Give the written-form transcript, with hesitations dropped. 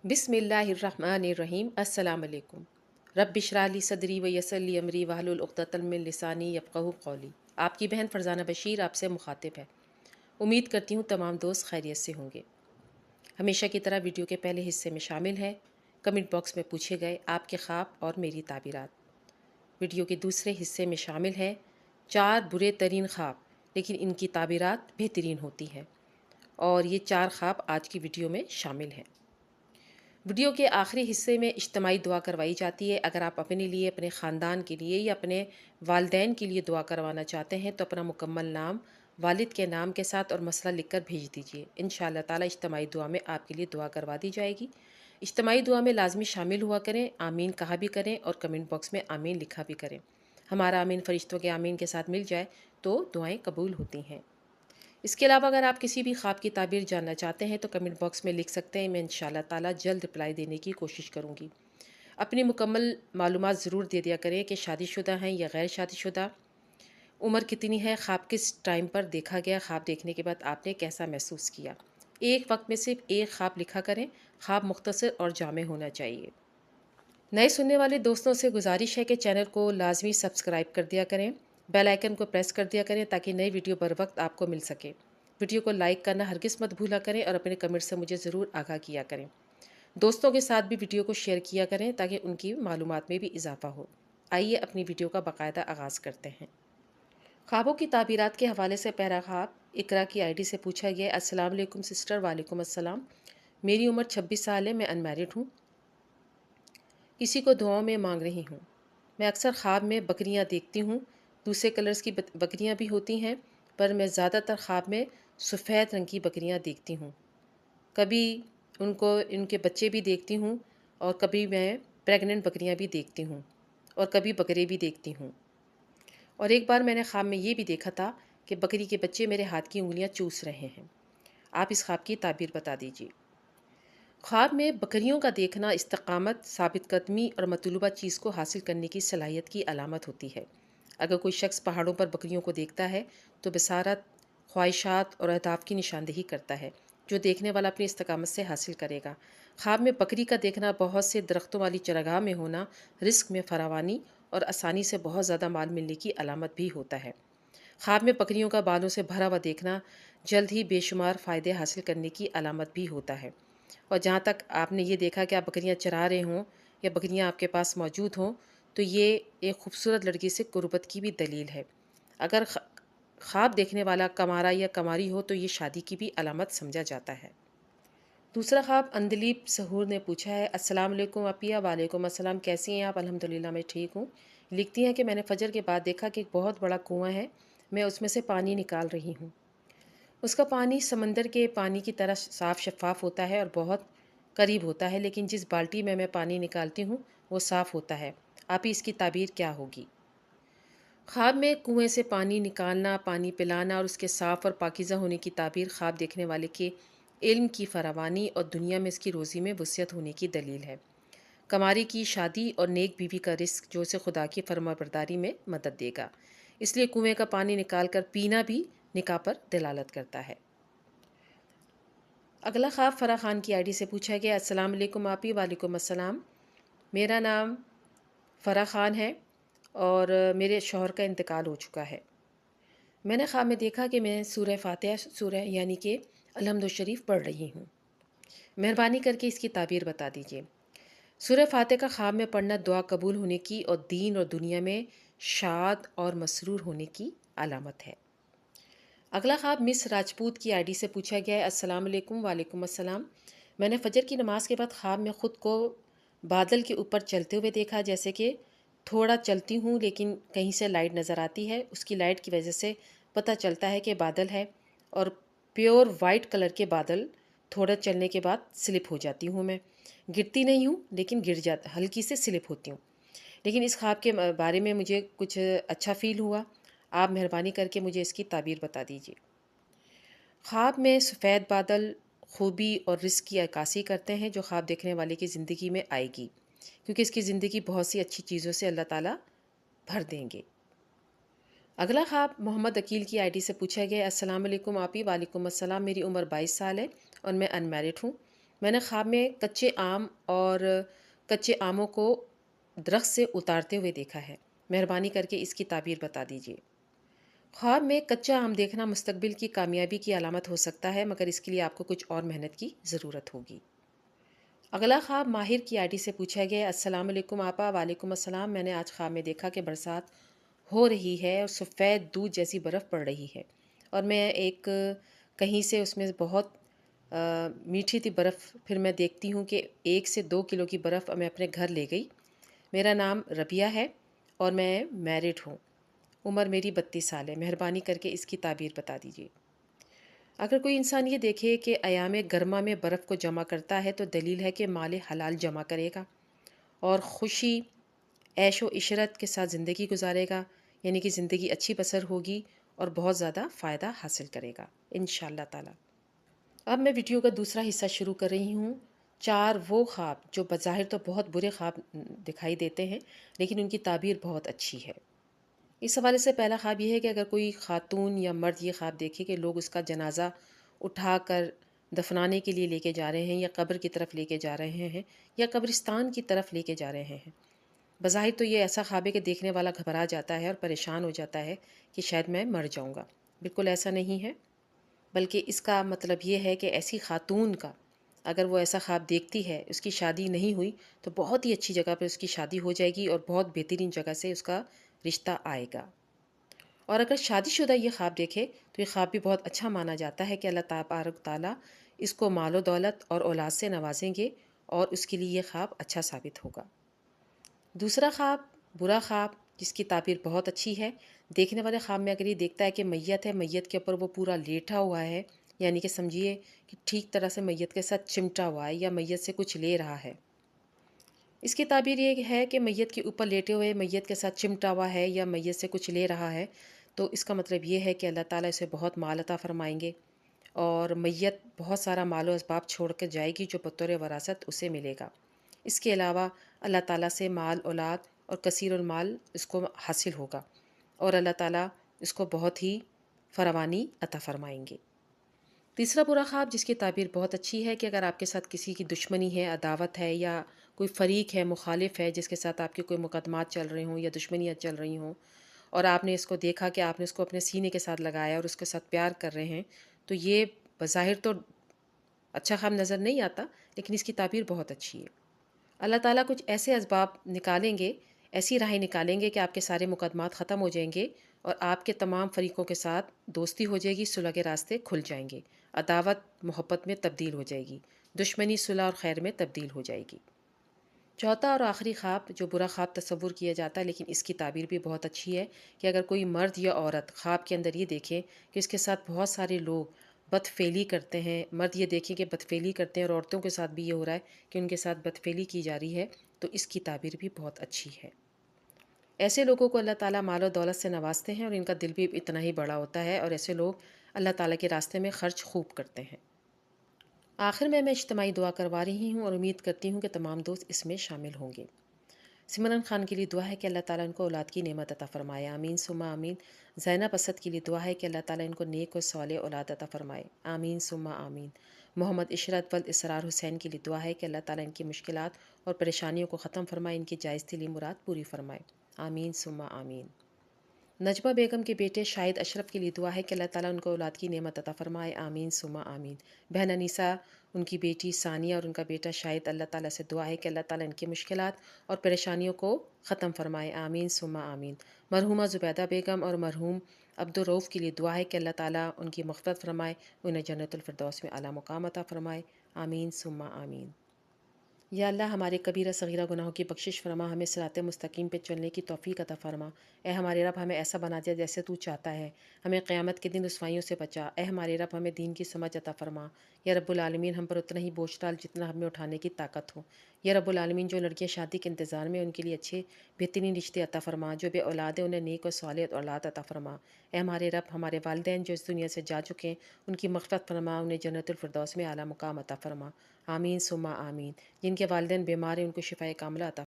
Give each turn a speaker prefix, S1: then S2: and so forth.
S1: बिस्मिल्लाहिर्रहमानिर्रहीम। अस्सलाम वालेकुम। रब्बि इश्रह ली सदरी व यस्सिर ली अमरी वहलुल उक़दतम मिन लिसानी यफ़क़हू क़ौली। आपकी बहन फरजाना बशीर आपसे मुखातिब है। उम्मीद करती हूँ तमाम दोस्त खैरियत से होंगे। हमेशा की तरह वीडियो के पहले हिस्से में शामिल है कमेंट बॉक्स में पूछे गए आपके ख्वाब और मेरी ताबीरात। वीडियो के दूसरे हिस्से में शामिल है 4 बुरे तरीन ख्वाब लेकिन इनकी ताबीरात बेहतरीन होती हैं, और ये 4 ख्वाब आज की वीडियो में शामिल हैं। वीडियो के आखिरी हिस्से में इज्तिमाई दुआ करवाई जाती है। अगर आप अपने लिए, अपने ख़ानदान के लिए या अपने वालिदैन के लिए दुआ करवाना चाहते हैं तो अपना मुकम्मल नाम वालिद के नाम के साथ और मसला लिखकर भेज दीजिए। इंशाअल्लाह ताला इज्तिमाई दुआ में आपके लिए दुआ करवा दी जाएगी। इज्तिमाई दुआ में लाजमी शामिल हुआ करें, आमीन कहा भी करें और कमेंट बॉक्स में आमीन लिखा भी करें। हमारा आमीन फरिश्तों के आमीन के साथ मिल जाए तो दुआएँ कबूल होती हैं। इसके अलावा अगर आप किसी भी ख्वाब की ताबीर जानना चाहते हैं तो कमेंट बॉक्स में लिख सकते हैं। मैं इंशाअल्लाह ताला जल्द रिप्लाई देने की कोशिश करूँगी। अपनी मुकम्मल मालूमात ज़रूर दे दिया करें कि शादीशुदा हैं या गैर शादीशुदा, उम्र कितनी है, ख्वाब किस टाइम पर देखा गया, ख्वाब देखने के बाद आपने कैसा महसूस किया। एक वक्त में सिर्फ एक ख्वाब लिखा करें। ख्वाब मुख्तसर और जामे होना चाहिए। नए सुनने वाले दोस्तों से गुजारिश है कि चैनल को लाजमी सब्सक्राइब कर दिया करें, बेल आइकन को प्रेस कर दिया करें ताकि नई वीडियो बर वक्त आपको मिल सके। वीडियो को लाइक करना हरगिज़ मत भूला करें और अपने कमेंट से मुझे ज़रूर आगाह किया करें। दोस्तों के साथ भी वीडियो को शेयर किया करें ताकि उनकी मालूमात में भी इजाफा हो। आइए अपनी वीडियो का बाकायदा आगाज़ करते हैं। ख्वाबों की ताबीरात के हवाले से पहला ख्वाब इकरा की आईडी से पूछा गया। अस्सलाम वालेकुम सिस्टर। वालेकुम अस्सलाम। मेरी उम्र 26 साल है। मैं अनमैरिड हूँ। किसी को दुआओं में मांग रही हूँ। मैं अक्सर ख्वाब में बकरियाँ देखती हूँ। दूसरे कलर्स की बकरियाँ भी होती हैं, पर मैं ज़्यादातर ख्वाब में सफ़ेद रंग की बकरियाँ देखती हूँ। कभी उनके बच्चे भी देखती हूँ और कभी मैं प्रेग्नेंट बकरियाँ भी देखती हूँ और कभी बकरे भी देखती हूँ। और एक बार मैंने ख्वाब में ये भी देखा था कि बकरी के बच्चे मेरे हाथ की उंगलियाँ चूस रहे हैं। आप इस ख्वाब की ताबीर बता दीजिए। ख्वाब में बकरियों का देखना इस्तकामत, साबित कदमी और मतलूबा चीज़ को हासिल करने की सलाहियत की अलामत होती है। अगर कोई शख्स पहाड़ों पर बकरियों को देखता है तो बसारत, ख्वाहिशात और अहदाफ की निशानदेही करता है जो देखने वाला अपनी इस्तकामत से हासिल करेगा। ख्वाब में बकरी का देखना बहुत से दरख्तों वाली चरागाह में होना रिस्क में फरावानी और आसानी से बहुत ज़्यादा माल मिलने की अलामत भी होता है। ख्वाब में बकरियों का बालों से भरा हुआ देखना जल्द ही बेशुमार फ़ायदे हासिल करने की अलामत भी होता है। और जहाँ तक आपने ये देखा कि आप बकरियाँ चरा रहे हों या बकरियाँ आपके पास मौजूद हों, तो ये एक खूबसूरत लड़की से कुर्बत की भी दलील है। अगर ख्वाब देखने वाला कमारा या कमारी हो तो ये शादी की भी अलामत समझा जाता है। दूसरा ख्वाब अंदलीब सहूर ने पूछा है। अस्सलाम वालेकुम अपिया। वालेकुम अस्सलाम। कैसी हैं आप? अल्हम्दुलिल्लाह मैं ठीक हूँ। लिखती हैं कि मैंने फजर के बाद देखा कि एक बहुत बड़ा कुआं है, मैं उसमें से पानी निकाल रही हूँ। उसका पानी समंदर के पानी की तरह साफ़ शफ़ाफ़ होता है और बहुत करीब होता है, लेकिन जिस बाल्टी में मैं पानी निकालती हूँ वो साफ़ होता है। आप ही इसकी ताबीर क्या होगी? ख्वाब में कुएं से पानी निकालना, पानी पिलाना और उसके साफ़ और पाकीज़ा होने की ताबीर ख्वाब देखने वाले के इल्म की फरावानी और दुनिया में इसकी रोज़ी में वुसियत होने की दलील है। कमारी की शादी और नेक बीवी का रिस्क जो उसे खुदा की फरमाबरदारी में मदद देगा। इसलिए कुएं का पानी निकाल कर पीना भी निकाह पर दलालत करता है। अगला ख्वाब फ़रा ख़ान की आईडी से पूछा गया। अस्सलाम वालेकुम आपी। वालेकुम अस्सलाम। मेरा नाम फ़रा ख़ान है और मेरे शौहर का इंतकाल हो चुका है। मैंने ख्वाब में देखा कि मैं सूरह फ़ातिहा सूरह यानी कि अलहम्दुल शरीफ पढ़ रही हूँ। मेहरबानी करके इसकी ताबीर बता दीजिए। सूरह फ़ातिहा का ख्वाब में पढ़ना दुआ कबूल होने की और दीन और दुनिया में शाद और मसरूर होने की अलामत है। अगला ख्वाब मिस राजपूत की आईडी से पूछा गया है। अस्सलाम वालेकुम। वालेकुम अस्सलाम। मैंने फजर की नमाज के बाद ख्वाब में ख़ुद को बादल के ऊपर चलते हुए देखा, जैसे कि थोड़ा चलती हूँ लेकिन कहीं से लाइट नज़र आती है। उसकी लाइट की वजह से पता चलता है कि बादल है और प्योर वाइट कलर के बादल। थोड़ा चलने के बाद स्लिप हो जाती हूँ मैं। गिरती नहीं हूँ लेकिन गिर जाता, हल्की से स्लिप होती हूँ। लेकिन इस ख्वाब के बारे में मुझे कुछ अच्छा फ़ील हुआ। आप मेहरबानी करके मुझे इसकी ताबीर बता दीजिए। ख्वाब में सफ़ेद बादल खूबी और रिस्क की अक्कासी करते हैं जो ख्वाब देखने वाले की ज़िंदगी में आएगी, क्योंकि इसकी ज़िंदगी बहुत सी अच्छी चीज़ों से अल्लाह ताला भर देंगे। अगला ख्वाब मोहम्मद अकील की आईडी से पूछा गया। अस्सलाम वालेकुम आपी। वालेकुम अस्सलाम। मेरी उम्र 22 साल है और मैं अनमैरिड हूँ। میں نے خواب میں کچے آم اور کچے آموں کو درخت سے اتارتے ہوئے دیکھا ہے۔ مہربانی کر کے اس کی تعبیر بتا دیجیے۔ خواب میں کچا آم دیکھنا مستقبل کی کامیابی کی علامت ہو سکتا ہے، مگر اس کے لیے آپ کو کچھ اور محنت کی ضرورت ہوگی۔ اگلا خواب ماہر کی آئی ڈی سے پوچھا گیا ہے۔ السلام علیکم آپا۔ وعلیکم السلام۔ میں نے آج خواب میں دیکھا کہ برسات ہو رہی ہے اور سفید دودھ جیسی برف پڑ رہی ہے، اور میں ایک کہیں سے اس میں بہت میٹھی تھی برف۔ پھر میں دیکھتی ہوں کہ 1 سے 2 کلو کی برف میں اپنے گھر لے گئی۔ میرا نام ربیہ ہے اور میں میرڈ ہوں۔ عمر میری 32 سال ہے۔ مہربانی کر کے اس کی تعبیر بتا دیجیے۔ اگر کوئی انسان یہ دیکھے کہ ایام گرما میں برف کو جمع کرتا ہے تو دلیل ہے کہ مال حلال جمع کرے گا اور خوشی، عیش و عشرت کے ساتھ زندگی گزارے گا، یعنی کہ زندگی اچھی بسر ہوگی اور بہت زیادہ فائدہ حاصل کرے گا انشاءاللہ تعالی۔ اب میں ویڈیو کا دوسرا حصہ شروع کر رہی ہوں۔ 4 وہ خواب جو بظاہر تو بہت برے خواب دکھائی دیتے ہیں لیکن ان کی تعبیر بہت اچھی ہے۔ اس حوالے سے پہلا خواب یہ ہے کہ اگر کوئی خاتون یا مرد یہ خواب دیکھے کہ لوگ اس کا جنازہ اٹھا کر دفنانے کے لیے لے کے جا رہے ہیں، یا قبر کی طرف لے کے جا رہے ہیں، یا قبرستان کی طرف لے کے جا رہے ہیں، بظاہر تو یہ ایسا خواب ہے کہ دیکھنے والا گھبرا جاتا ہے اور پریشان ہو جاتا ہے کہ شاید میں مر جاؤں گا۔ بالکل ایسا نہیں ہے، بلکہ اس کا مطلب یہ ہے کہ ایسی خاتون کا اگر وہ ایسا خواب دیکھتی ہے، اس کی شادی نہیں ہوئی تو بہت ہی اچھی جگہ پر اس کی شادی ہو جائے گی اور بہت بہترین جگہ سے اس کا رشتہ آئے گا۔ اور اگر شادی شدہ یہ خواب دیکھے تو یہ خواب بھی بہت اچھا مانا جاتا ہے کہ اللہ تبارک تعالیٰ اس کو مال و دولت اور اولاد سے نوازیں گے اور اس کے لیے یہ خواب اچھا ثابت ہوگا۔ دوسرا خواب برا خواب جس کی تعبیر بہت اچھی ہے۔ دیکھنے والے خواب میں اگر یہ دیکھتا ہے کہ میت ہے، میت کے اوپر وہ پورا لیٹا ہوا ہے، یعنی کہ سمجھیے کہ ٹھیک طرح سے میت کے ساتھ چمٹا ہوا ہے یا میت سے کچھ لے رہا ہے۔ اس کی تعبیر یہ ہے کہ میت کے اوپر لیٹے ہوئے، میت کے ساتھ چمٹا ہوا ہے یا میت سے کچھ لے رہا ہے، تو اس کا مطلب یہ ہے کہ اللہ تعالیٰ اسے بہت مال عطا فرمائیں گے اور میت بہت سارا مال و اسباب چھوڑ کر جائے گی جو بطور وراثت اسے ملے گا۔ اس کے علاوہ اللہ تعالیٰ سے مال، اولاد اور کثیر المال اس کو حاصل ہوگا اور اللہ تعالیٰ اس کو بہت ہی فراوانی عطا فرمائیں گے۔ تیسرا برا خواب جس کی تعبیر بہت اچھی ہے کہ اگر آپ کے ساتھ کسی کی دشمنی ہے، عداوت ہے، یا کوئی فریق ہے، مخالف ہے جس کے ساتھ آپ کے کوئی مقدمات چل رہے ہوں یا دشمنیاں چل رہی ہوں، اور آپ نے اس کو دیکھا کہ آپ نے اس کو اپنے سینے کے ساتھ لگایا اور اس کے ساتھ پیار کر رہے ہیں، تو یہ بظاہر تو اچھا خواب نظر نہیں آتا لیکن اس کی تعبیر بہت اچھی ہے۔ اللہ تعالیٰ کچھ ایسے اسباب نکالیں گے، ایسی راہیں نکالیں گے کہ آپ کے سارے مقدمات ختم ہو جائیں گے اور آپ کے تمام فریقوں کے ساتھ دوستی ہو جائے گی، صلح کے راستے کھل جائیں گے، عداوت محبت میں تبدیل ہو جائے گی، دشمنی صلح اور خیر میں تبدیل ہو جائے گی۔ چوتھا اور آخری خواب جو برا خواب تصور کیا جاتا ہے لیکن اس کی تعبیر بھی بہت اچھی ہے کہ اگر کوئی مرد یا عورت خواب کے اندر یہ دیکھے کہ اس کے ساتھ بہت سارے لوگ بدفعلی کرتے ہیں، مرد یہ دیکھیں کہ بدفعلی کرتے ہیں اور عورتوں کے ساتھ بھی یہ ہو رہا ہے کہ ان کے ساتھ بدفعلی کی جا رہی ہے، تو اس کی تعبیر بھی بہت اچھی ہے۔ ایسے لوگوں کو اللہ تعالیٰ مال و دولت سے نوازتے ہیں اور ان کا دل بھی اتنا ہی بڑا ہوتا ہے، اور ایسے لوگ اللہ تعالیٰ کے راستے میں خرچ خوب کرتے ہیں۔ آخر میں اجتماعی دعا کروا رہی ہوں اور امید کرتی ہوں کہ تمام دوست اس میں شامل ہوں گے۔ سمرن خان کے لیے دعا ہے کہ اللہ تعالیٰ ان کو اولاد کی نعمت عطا فرمائے، آمین ثم آمین۔ زینب اسد کے لیے دعا ہے کہ اللہ تعالیٰ ان کو نیک و صالح اولاد عطا فرمائے، آمین ثم آمین۔ محمد عشرت ولد اسرار حسین کے لیے دعا ہے کہ اللہ تعالیٰ ان کی مشکلات اور پریشانیوں کو ختم فرمائے، ان کی جائز دلی مراد پوری فرمائے، آمین ثم آمین۔ نجمہ بیگم کے بیٹے شاہد اشرف کے لیے دعا ہے کہ اللہ تعالیٰ ان کو اولاد کی نعمت عطا فرمائے، آمین ثم آمین۔ بہن انیسہ، ان کی بیٹی ثانیہ اور ان کا بیٹا شاہد، اللہ تعالیٰ سے دعا ہے کہ اللہ تعالیٰ ان کی مشکلات اور پریشانیوں کو ختم فرمائے، آمین ثم آمین۔ مرحومہ زبیدہ بیگم اور مرحوم عبدالرؤف کے لیے دعا ہے کہ اللہ تعالیٰ ان کی مغفرت فرمائے، انہیں جنت الفردوس میں اعلیٰ مقام عطا فرمائے، آمین ثم آمین۔ یا اللہ ہمارے کبیرہ صغیرہ گناہوں کی بخشش فرما، ہمیں صراط مستقیم پہ چلنے کی توفیق عطا فرما۔ اے ہمارے رب ہمیں ایسا بنا دیا جیسے تو چاہتا ہے، ہمیں قیامت کے دن رسوائیوں سے بچا۔ اے ہمارے رب ہمیں دین کی سمجھ عطا فرما۔ یا رب العالمین ہم پر اتنا ہی بوجھ ڈال جتنا ہمیں اٹھانے کی طاقت ہو۔ یا رب العالمین جو لڑکیاں شادی کے انتظار میں ان کے لیے اچھے بہترین رشتے عطا فرما، جو بے اولاد ہیں انہیں نیک و صالح اولاد عطا فرما۔ اے ہمارے رب ہمارے والدین جو اس دنیا سے جا چکے ہیں ان کی مغفرت فرما، انہیں جنت الفردوس میں اعلیٰ مقام عطا فرما، آمین ثم آمین۔ جن کے والدین بیمار ہیں ان کو شفائے کاملہ عطا